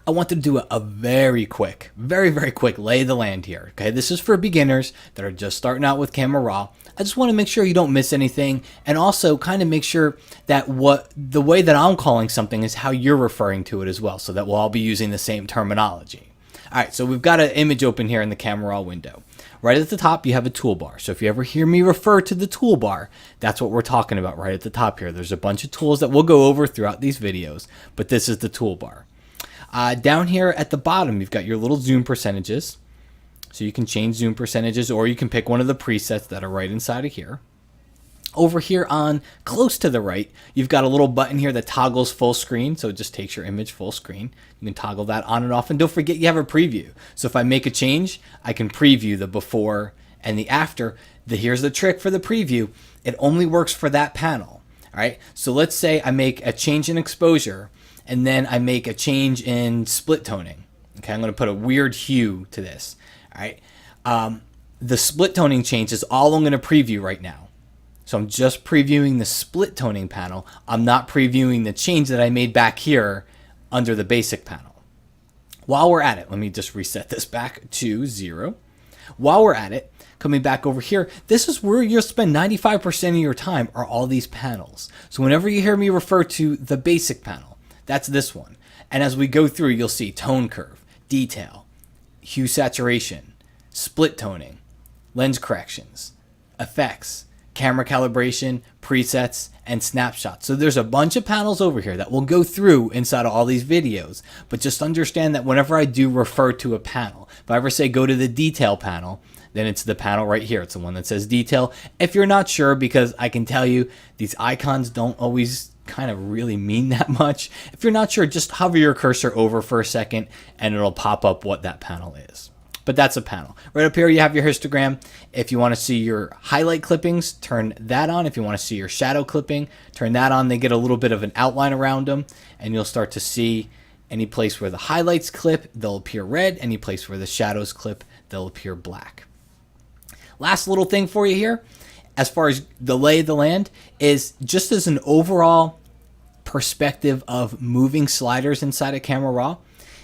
I want to do a very quick, very quick lay of the land here. Okay, this is for beginners that are just starting out with Camera Raw. I just want to make sure you don't miss anything, and also kind of make sure that what the way that I'm calling something is how you're referring to it as well, so that we'll all be using the same terminology. All right, so we've got an image open here in the Camera Raw window. Right at the top, you have a toolbar. So if you ever hear me refer to the toolbar, that's what we're talking about right at the top here. There's a bunch of tools that we'll go over throughout these videos, but this is the toolbar. Down here at the bottom, you've got your little zoom percentages. So you can change zoom percentages, or you can pick one of the presets that are right inside of here. Over here on close to the right, you've got a little button here that toggles full screen. So it just takes your image full screen. You can toggle that on and off. And don't forget you have a preview. So if I make a change, I can preview the before and the after. Here's the trick for the preview. It only works for that panel. All right. So let's say I make a change in exposure and then I make a change in split toning. Okay. I'm going to put a weird hue to this. All right. The split toning change is all I'm going to preview right now. So I'm just previewing the split toning panel. I'm not previewing the change that I made back here under the basic panel. While we're at it, let me just reset this back to 0. While we're at it, coming back over here, this is where you'll spend 95% of your time are all these panels. So whenever you hear me refer to the basic panel, that's this one. And as we go through, you'll see tone curve, detail, hue saturation, split toning, lens corrections, effects, camera calibration, presets, and snapshots. So there's a bunch of panels over here that we'll go through inside of all these videos, but just understand that whenever I do refer to a panel, if I ever say go to the detail panel, then it's the panel right here. It's the one that says detail. If you're not sure, because I can tell you these icons don't always kind of really mean that much. If you're not sure, just hover your cursor over for a second and it'll pop up what that panel is. But that's a panel. Right up here, you have your histogram. If you want to see your highlight clippings, turn that on. If you want to see your shadow clipping, turn that on. They get a little bit of an outline around them, and you'll start to see any place where the highlights clip, they'll appear red. Any place where the shadows clip, they'll appear black. Last little thing for you here, as far as the lay of the land, is just as an overall perspective of moving sliders inside of Camera Raw,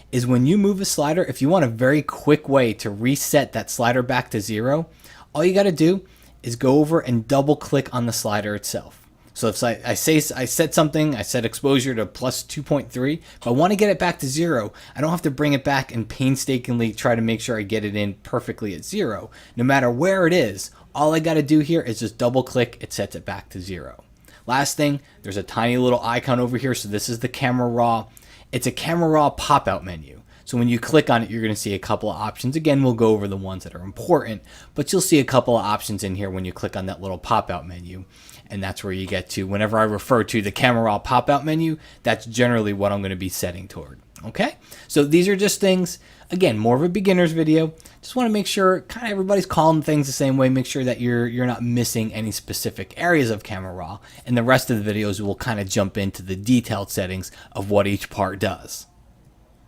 is when you move a slider, if you want a very quick way to reset that slider back to 0, all you got to do is go over and double click on the slider itself. So if I set something, I set exposure to plus 2.3, if I want to get it back to 0, I don't have to bring it back and painstakingly try to make sure I get it in perfectly at 0. No matter where it is, all I got to do here is just double click, it sets it back to 0. Last thing, there's a tiny little icon over here. So this is the Camera Raw. It's a Camera Raw pop-out menu. So when you click on it, you're going to see a couple of options. Again, we'll go over the ones that are important, but you'll see a couple of options in here when you click on that little pop-out menu. And that's where you get to, whenever I refer to the Camera Raw pop-out menu, that's generally what I'm going to be setting toward. Okay? So these are just things, again, more of a beginner's video. Just want to make sure kind of everybody's calling things the same way. Make sure that you're not missing any specific areas of Camera Raw. And the rest of the videos will kind of jump into the detailed settings of what each part does.